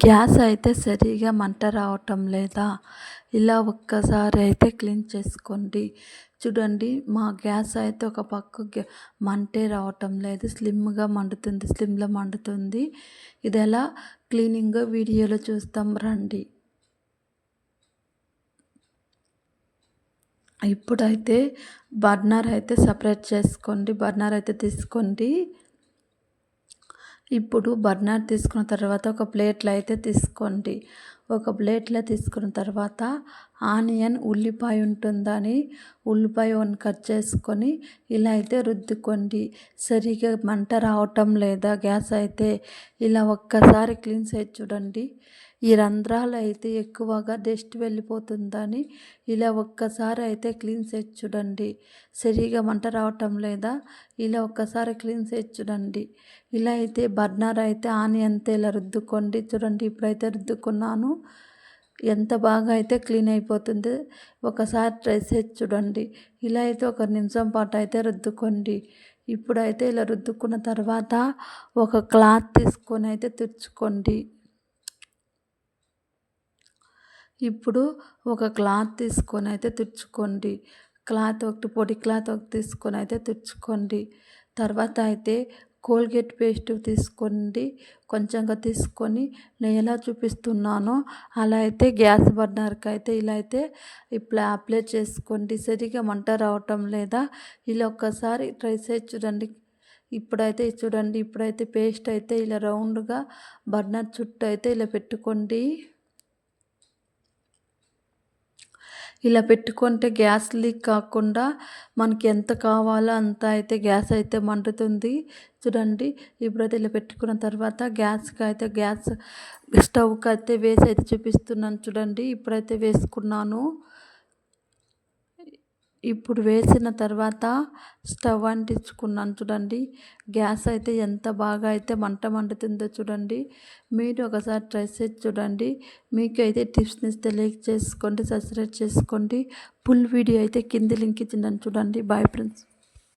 Gas అయితే సరిగా మంట రావటం లేదా? ఇలా ఒక్కసారి అయితే క్లీన్ చేసుకోండి. చూడండి, మా గ్యాస్ అయితే ఒక పక్క మంటే రావటం లేదు. స్లిమ్‌గా మండుతుంది. స్లిమ్‌లో మండుతుంది. ఇది ఎలా క్లీనింగో వీడియోలో చూస్తాం రండి. ఇప్పుడైతే బర్నర్ అయితే సపరేట్ చేసుకోండి. బర్నర్ అయితే తీసుకోండి. ఇప్పుడు బర్నర్ తీసుకున్న తర్వాత ఒక ప్లేట్లో అయితే తీసుకోండి. ఒక ప్లేట్లో తీసుకున్న తర్వాత ఆనియన్, ఉల్లిపాయ ఉంటుందని ఉల్లిపాయ కట్ చేసుకొని ఇలా అయితే రుద్దుకోండి. సరిగా మంట రావటం లేదా గ్యాస్ అయితే ఇలా ఒక్కసారి క్లీన్ చేసి చూడండి. ఈ రంధ్రాలు అయితే ఎక్కువగా డస్ట్ వెళ్ళిపోతుందని ఇలా ఒక్కసారి అయితే క్లీన్ చేసి చూడండి. సరిగా మంట రావటం లేదా ఇలా ఒక్కసారి క్లీన్ చేసి చూడండి. ఇలా అయితే బర్నర్ అయితే ఆనియన్తో ఇలా రుద్దుకోండి. చూడండి, ఇప్పుడైతే రుద్దుకున్నాను. ఎంత బాగా అయితే క్లీన్ అయిపోతుంది. ఒకసారి ట్రై చేసి చూడండి. ఇలా అయితే ఒక నిమిషం పాటు అయితే రుద్దుకోండి. ఇప్పుడైతే ఇలా రుద్దుకున్న తర్వాత ఒక క్లాత్ తీసుకొని అయితే తుడుచుకోండి. ఇప్పుడు ఒక క్లాత్ తీసుకొని అయితే తుడుచుకోండి. క్లాత్ ఒకటి పొడి క్లాత్ ఒకటి తీసుకొని అయితే తుడుచుకోండి. తర్వాత అయితే కోల్గేట్ పేస్ట్ తీసుకోండి. కొంచెంగా తీసుకొని నేను ఎలా చూపిస్తున్నానో అలా అయితే గ్యాస్ బర్నర్కి అయితే ఇలా అయితే అప్లై చేసుకోండి. సరిగా మంట రావటం లేదా ఇలా ఒక్కసారి ట్రై చేసి చూడండి. ఇప్పుడైతే పేస్ట్ అయితే ఇలా రౌండ్గా బర్నర్ చుట్టూ అయితే ఇలా పెట్టుకోండి. ఇలా పెట్టుకుంటే గ్యాస్ లీక్ కాకుండా మనకి ఎంత కావాలో అంత అయితే గ్యాస్ అయితే మండుతుంది. చూడండి, ఇప్పుడైతే ఇలా పెట్టుకున్న తర్వాత గ్యాస్ స్టవ్కి అయితే వేసి అయితే చూపిస్తున్నాను. చూడండి, ఇప్పుడైతే వేసుకున్నాను. ఇప్పుడు వేసిన తర్వాత స్టవ్ అంటించుకున్నాను. చూడండి, గ్యాస్ అయితే ఎంత బాగా అయితే మంట మండుతుందో చూడండి. మీరు ఒకసారి ట్రై చేసి చూడండి. మీకు అయితే టిప్స్ ఇస్తే లైక్ చేసుకోండి, సబ్స్క్రైబ్ చేసుకోండి. ఫుల్ వీడియో అయితే కింద లింక్ ఇచ్చిందని చూడండి. Bye friends.